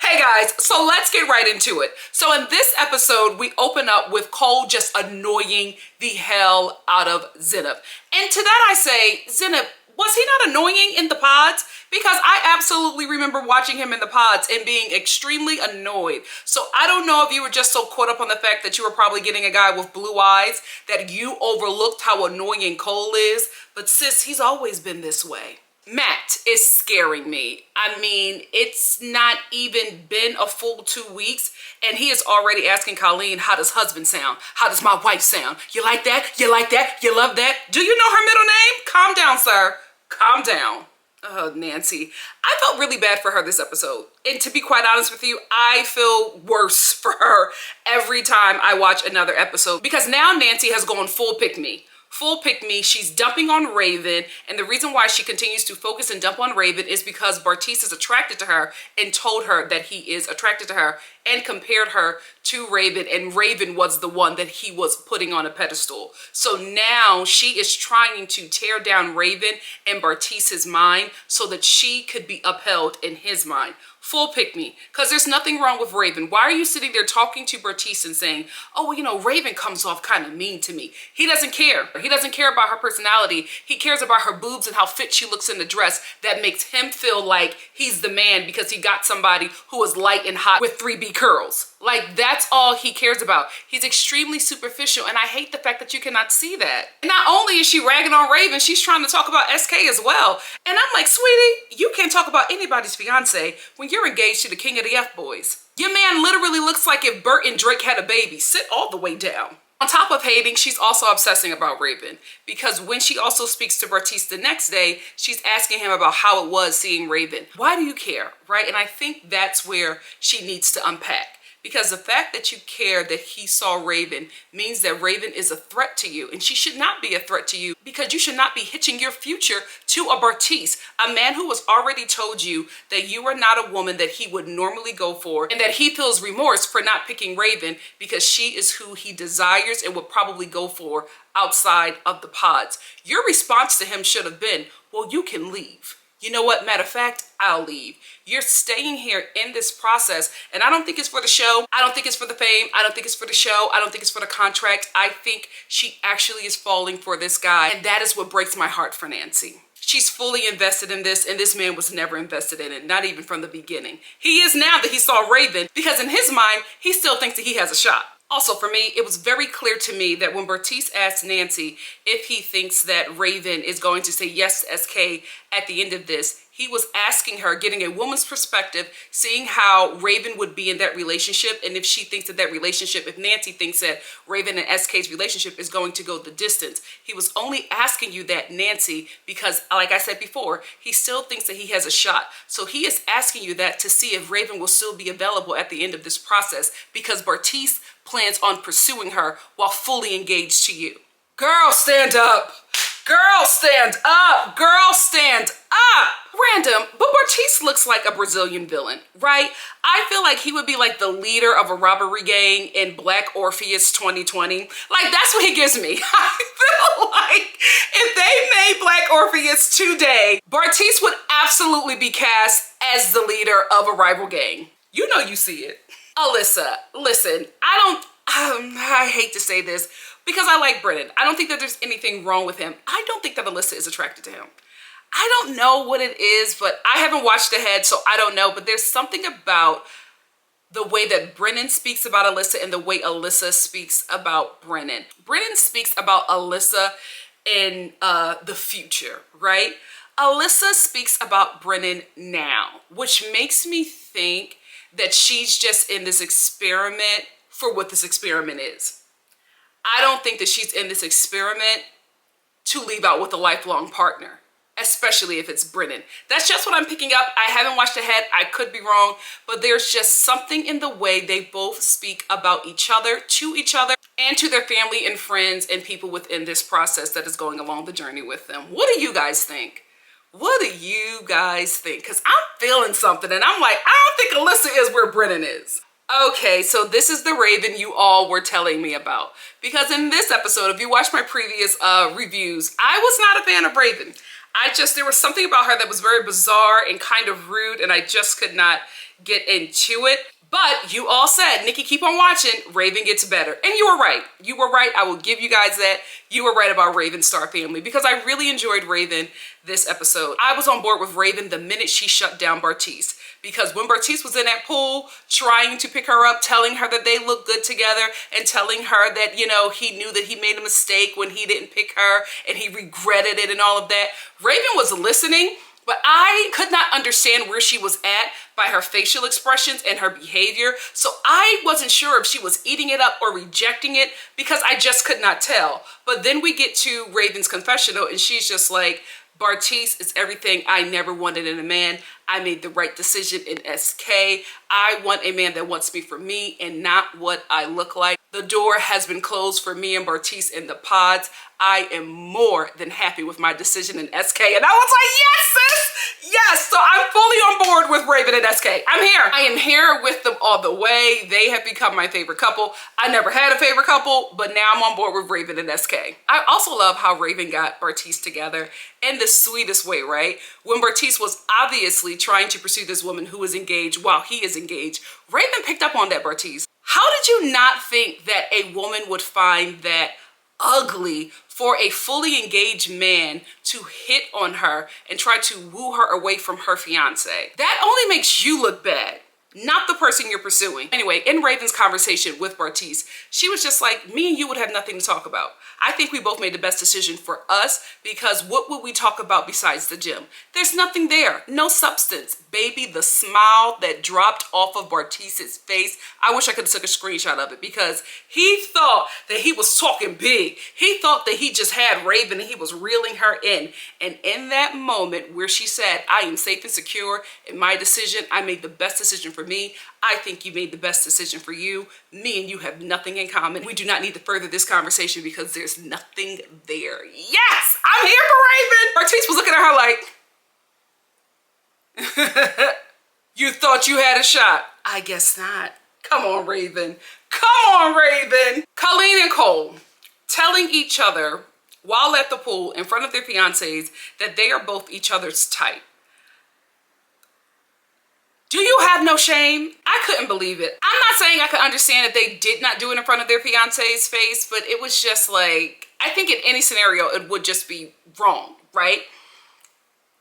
Hey guys, so let's get right into it. So in this episode, we open up with Cole just annoying the hell out of Zenith. And to that I say, Zenith, was he not annoying in the pods? Because I absolutely remember watching him in the pods and being extremely annoyed. So I don't know if you were just so caught up on the fact that you were probably getting a guy with blue eyes that you overlooked how annoying Cole is. But sis, he's always been this way. Matt is scaring me. I mean, it's not even been a full 2 weeks and he is already asking Colleen, how does husband sound? How does my wife sound? You like that? You like that? You love that? Do you know her middle name? Calm down, sir. Calm down. Oh, Nancy. I felt really bad for her this episode. And to be quite honest with you, I feel worse for her every time I watch another episode because now Nancy has gone full pick me. Full pick me. She's dumping on Raven, and the reason why she continues to focus and dump on Raven is because Bartise is attracted to her and told her that he is attracted to her and compared her to Raven, and Raven was the one that he was putting on a pedestal. So now she is trying to tear down Raven and Bartise's mind so that she could be upheld in his mind. Full pick me, because there's nothing wrong with Raven. Why are you sitting there talking to Bartise and saying, oh, well, you know, Raven comes off kind of mean to me? He doesn't care. He doesn't care about her personality. He cares about her boobs and how fit she looks in the dress. That makes him feel like he's the man because he got somebody who is light and hot with 3B curls. Like, that's all he cares about. He's extremely superficial, and I hate the fact that you cannot see that. And not only is she ragging on Raven, she's trying to talk about SK as well. And I'm like, sweetie, you can't talk about anybody's fiance when you're engaged to the king of the F-boys. Your man literally looks like if Bert and Drake had a baby. Sit all the way down. On top of hating, she's also obsessing about Raven because when she also speaks to Bartise the next day, she's asking him about how it was seeing Raven. Why do you care, right? And I think that's where she needs to unpack. Because the fact that you care that he saw Raven means that Raven is a threat to you, and she should not be a threat to you because you should not be hitching your future to a Bartise, a man who has already told you that you are not a woman that he would normally go for and that he feels remorse for not picking Raven because she is who he desires and would probably go for outside of the pods. Your response to him should have been, well, you can leave. You know what? Matter of fact, I'll leave. You're staying here in this process, and I don't think it's for the show. I don't think it's for the fame. I don't think it's for the show. I don't think it's for the contract. I think she actually is falling for this guy, and that is what breaks my heart for Nancy. She's fully invested in this, and this man was never invested in it, not even from the beginning. He is now that he saw Raven, because in his mind, he still thinks that he has a shot. Also, for me, it was very clear to me that when Bartise asked Nancy if he thinks that Raven is going to say yes to SK at the end of this, he was asking her, getting a woman's perspective, seeing how Raven would be in that relationship, and if she thinks that that relationship, if Nancy thinks that Raven and SK's relationship is going to go the distance. He was only asking you that, Nancy, because like I said before, he still thinks that he has a shot. So he is asking you that to see if Raven will still be available at the end of this process because Bartise plans on pursuing her while fully engaged to you. Girl, stand up. Girl, stand up. Girl, stand up. Random, but Bartise looks like a Brazilian villain, right? I feel like he would be like the leader of a robbery gang in Black Orpheus 2020. Like, that's what he gives me. I feel like if they made Black Orpheus today, Bartise would absolutely be cast as the leader of a rival gang. You know you see it. Alyssa, listen, I hate to say this because I like Brennan. I don't think that there's anything wrong with him. I don't think that Alyssa is attracted to him. I don't know what it is, but I haven't watched ahead, so I don't know. But there's something about the way that Brennan speaks about Alyssa and the way Alyssa speaks about Brennan. Brennan speaks about Alyssa in the future, right? Alyssa speaks about Brennan now, which makes me think that she's just in this experiment for what this experiment is. I don't think that she's in this experiment to leave out with a lifelong partner, especially if it's Brennan. That's just what I'm picking up. I haven't watched ahead. I could be wrong, but there's just something in the way they both speak about each other, to each other, and to their family and friends and people within this process that is going along the journey with them. What do you guys think? What do you guys think? Because I'm feeling something and I'm like, I don't think Alyssa is where Brennan is. Okay, so this is the Raven you all were telling me about. Because in this episode, if you watched my previous reviews, I was not a fan of Raven. There was something about her that was very bizarre and kind of rude, and I just could not get into it. But you all said, Nikki, keep on watching. Raven gets better. And you were right. You were right. I will give you guys that. You were right about Raven Star family because I really enjoyed Raven this episode. I was on board with Raven the minute she shut down Bartise. Because when Bartise was in that pool trying to pick her up, telling her that they look good together and telling her that, you know, he knew that he made a mistake when he didn't pick her and he regretted it and all of that, Raven was listening. But I could not understand where she was at by her facial expressions and her behavior. So I wasn't sure if she was eating it up or rejecting it because I just could not tell. But then we get to Raven's confessional and she's just like, Bartise is everything I never wanted in a man. I made the right decision in SK. I want a man that wants me for me and not what I look like. The door has been closed for me and Bartise in the pods. I am more than happy with my decision in SK. And I was like, yes, sis, yes. So I'm fully on board with Raven and SK. I'm here. I am here with them all the way. They have become my favorite couple. I never had a favorite couple, but now I'm on board with Raven and SK. I also love how Raven got Bartise together in the sweetest way, right? When Bartise was obviously trying to pursue this woman who is engaged while he is engaged, Raven picked up on that, Bartise. How did you not think that a woman would find that ugly for a fully engaged man to hit on her and try to woo her away from her fiance? That only makes you look bad, not the person you're pursuing. Anyway, in Raven's conversation with Bartise, she was just like, me and you would have nothing to talk about. I think we both made the best decision for us because what would we talk about besides the gym? There's nothing there, no substance. Baby, the smile that dropped off of Bartise's face, I wish I could have took a screenshot of it because he thought that he was talking big. He thought that he just had Raven and he was reeling her in. And in that moment where she said, I am safe and secure in my decision, I made the best decision for me. I think you made the best decision for you. Me and you have nothing in common. We do not need to further this conversation because there's nothing there. Yes, I'm here for Raven. Bartise was looking at her like, you thought you had a shot. I guess not. Come on, Raven. Come on, Raven. Colleen and Cole telling each other while at the pool in front of their fiancés that they are both each other's type. Do you have no shame? I couldn't believe it. I'm not saying I could understand that they did not do it in front of their fiance's face, but it was just like, I think in any scenario, it would just be wrong, right?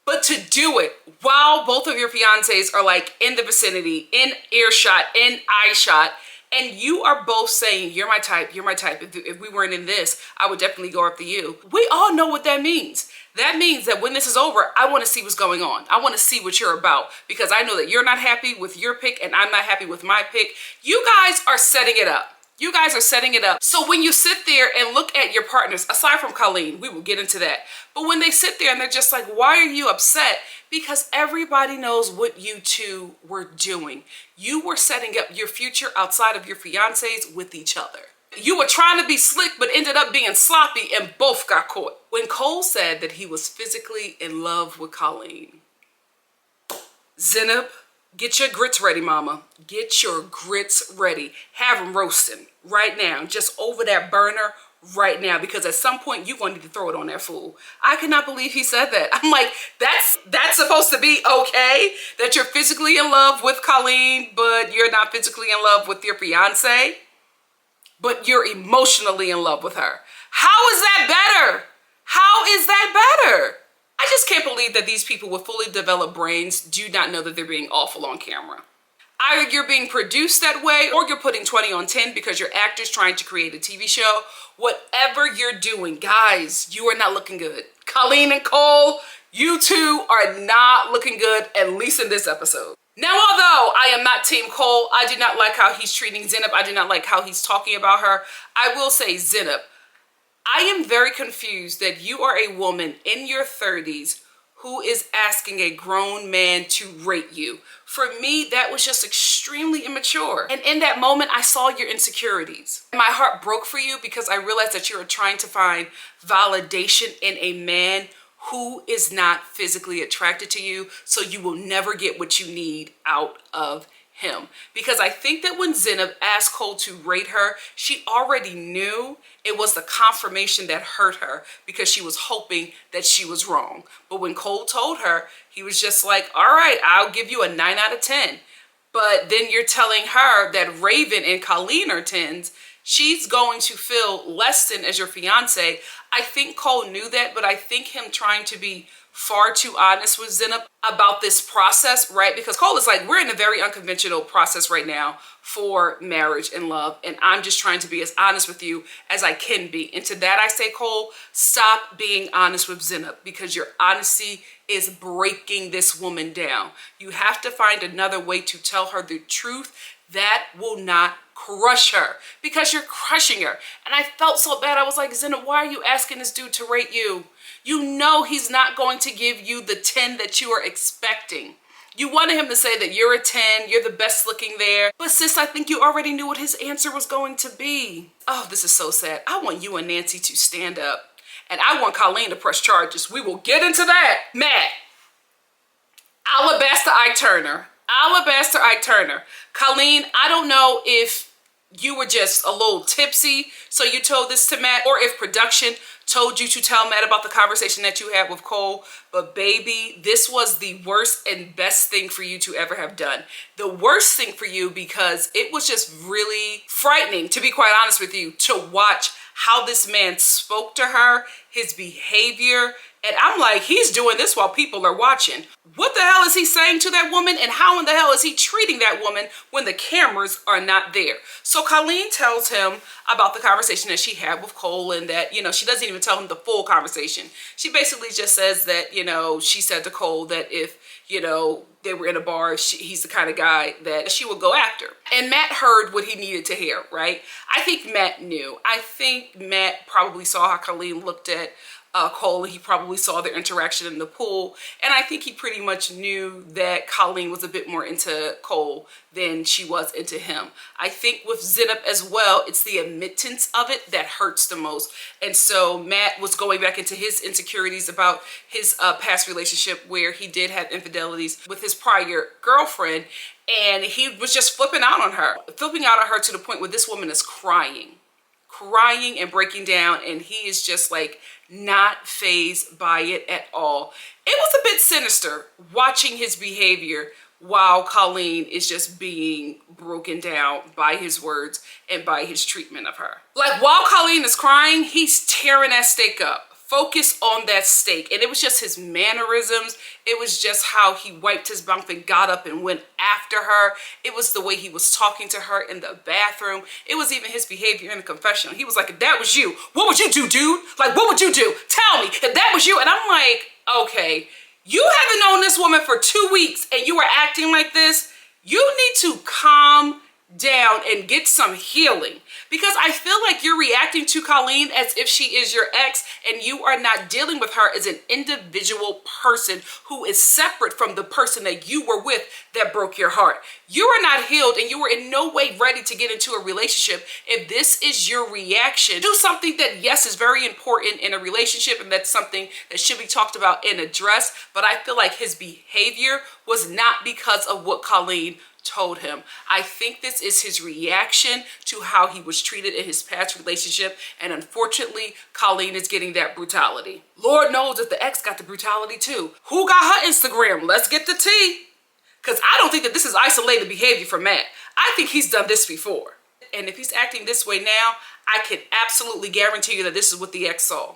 But to do it while both of your fiancés are like in the vicinity, in earshot, in eye shot, and you are both saying, you're my type, you're my type. If we weren't in this, I would definitely go after you. We all know what that means. That means that when this is over, I want to see what's going on. I want to see what you're about because I know that you're not happy with your pick and I'm not happy with my pick. You guys are setting it up. You guys are setting it up. So when you sit there and look at your partners, aside from Colleen, we will get into that. But when they sit there and they're just like, why are you upset? Because everybody knows what you two were doing. You were setting up your future outside of your fiancés with each other. You were trying to be slick, but ended up being sloppy and both got caught. When Cole said that he was physically in love with Colleen, Zenab, get your grits ready, mama. Get your grits ready. Have them roasting right now, just over that burner right now, because at some point you're going to need to throw it on that fool. I cannot believe he said that. I'm like, that's supposed to be okay? That you're physically in love with Colleen, but you're not physically in love with your fiance? But you're emotionally in love with her. How is that better? How is that better? I just can't believe that these people with fully developed brains do not know that they're being awful on camera. Either you're being produced that way or you're putting 20 on 10 because you're actors trying to create a TV show. Whatever you're doing, guys, you are not looking good. Colleen and Cole, you two are not looking good, at least in this episode. Now, although I am not Team Cole, I do not like how he's treating Zenab. I do not like how he's talking about her. I will say, Zenab, I am very confused that you are a woman in your 30s who is asking a grown man to rate you. For me, that was just extremely immature. And in that moment, I saw your insecurities. My heart broke for you because I realized that you were trying to find validation in a man who is not physically attracted to you, so you will never get what you need out of him. Because I think that when Zenab asked Cole to rate her, she already knew it was the confirmation that hurt her because she was hoping that she was wrong. But when Cole told her, he was just like, all right, I'll give you a 9 out of 10. but then you're telling her that Raven and Colleen are 10s. She's going to feel less than as your fiance. I think Cole knew that, but I think him trying to be far too honest with Zenab about this process, right? Because Cole is like, we're in a very unconventional process right now for marriage and love, and I'm just trying to be as honest with you as I can be. And to that I say, Cole, stop being honest with Zenab, because your honesty is breaking this woman down. You have to find another way to tell her the truth that will not crush her, because you're crushing her. And I felt so bad. I was like, Zenab, why are you asking this dude to rate you? You know he's not going to give you the 10 that you are expecting. You wanted him to say that you're a 10, you're the best looking there. But sis, I think you already knew what his answer was going to be. Oh, this is so sad. I want you and Nancy to stand up. And I want Colleen to press charges. We will get into that. Matt, Alabaster Ike Turner. Alabaster Ike Turner. Colleen, I don't know if you were just a little tipsy, so you told this to Matt, or if production told you to tell Matt about the conversation that you had with Cole. But baby, this was the worst and best thing for you to ever have done. The worst thing for you, because it was just really frightening, to be quite honest with you, to watch how this man spoke to her, his behavior. And I'm like, he's doing this while people are watching. What the hell is he saying to that woman? And how in the hell is he treating that woman when the cameras are not there? So Colleen tells him about the conversation that she had with Cole, and that, you know, she doesn't even tell him the full conversation. She basically just says that, you know, she said to Cole that if, you know, they were in a bar, he's the kind of guy that she would go after. And Matt heard what he needed to hear, right? I think Matt knew. I think Matt probably saw how Colleen looked at Cole. He probably saw their interaction in the pool, and I think he pretty much knew that Colleen was a bit more into Cole than she was into him. I think with Zenab as well, it's the admittance of it that hurts the most. And so Matt was going back into his insecurities about his past relationship, where he did have infidelities with his prior girlfriend, and he was just flipping out on her to the point where this woman is crying and breaking down, and he is just like not fazed by it at all. It was a bit sinister watching his behavior while Colleen is just being broken down by his words and by his treatment of her. Like, while Colleen is crying, he's tearing that steak up. Focus on that steak. And it was just his mannerisms. It was just how he wiped his mouth and got up and went after her. It was the way he was talking to her in the bathroom. It was even his behavior in the confessional. He was like, if that was you, what would you do, dude? Like, what would you do? Tell me, if that was you. And I'm like, okay, you haven't known this woman for 2 weeks and you are acting like this. You need to calm down and get some healing, because I feel like you're reacting to Colleen as if she is your ex, and you are not dealing with her as an individual person who is separate from the person that you were with that broke your heart. You are not healed, and you are in no way ready to get into a relationship. If this is your reaction to something that, yes, is very important in a relationship, and that's something that should be talked about and addressed, but I feel like his behavior was not because of what Colleen told him. I think this is his reaction to how he was treated in his past relationship, and unfortunately Colleen is getting that brutality. Lord knows that the ex got the brutality too. Who got her Instagram? Let's get the tea, because I don't think that this is isolated behavior from Matt. I think he's done this before, and if he's acting this way now, I can absolutely guarantee you that this is what the ex saw.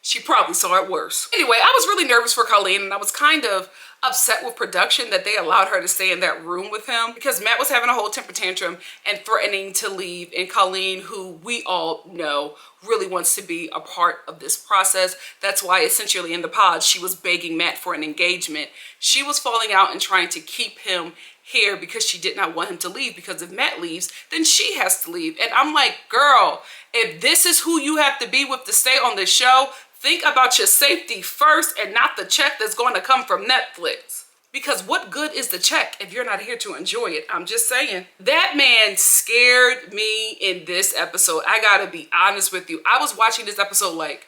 She probably saw it worse. Anyway, I was really nervous for Colleen, and I was kind of upset with production that they allowed her to stay in that room with him, because Matt was having a whole temper tantrum and threatening to leave. And Colleen, who we all know really wants to be a part of this process, that's why essentially in the pod she was begging Matt for an engagement. She was falling out and trying to keep him here because she did not want him to leave, because if Matt leaves, then she has to leave. And I'm like, girl, if this is who you have to be with to stay on the show, think about your safety first and not the check that's going to come from Netflix. Because what good is the check if you're not here to enjoy it? I'm just saying. That man scared me in this episode. I gotta be honest with you. I was watching this episode like,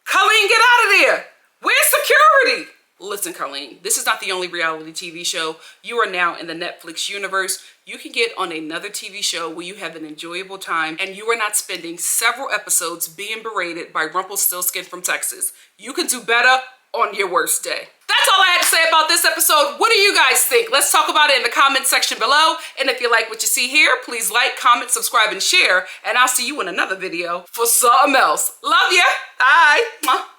Colleen, get out of there. Where's security? Listen, Colleen, this is not the only reality TV show. You are now in the Netflix universe. You can get on another TV show where you have an enjoyable time and you are not spending several episodes being berated by Rumpelstiltskin from Texas. You can do better on your worst day. That's all I had to say about this episode. What do you guys think? Let's talk about it in the comment section below. And if you like what you see here, please like, comment, subscribe, and share. And I'll see you in another video for something else. Love ya. Bye.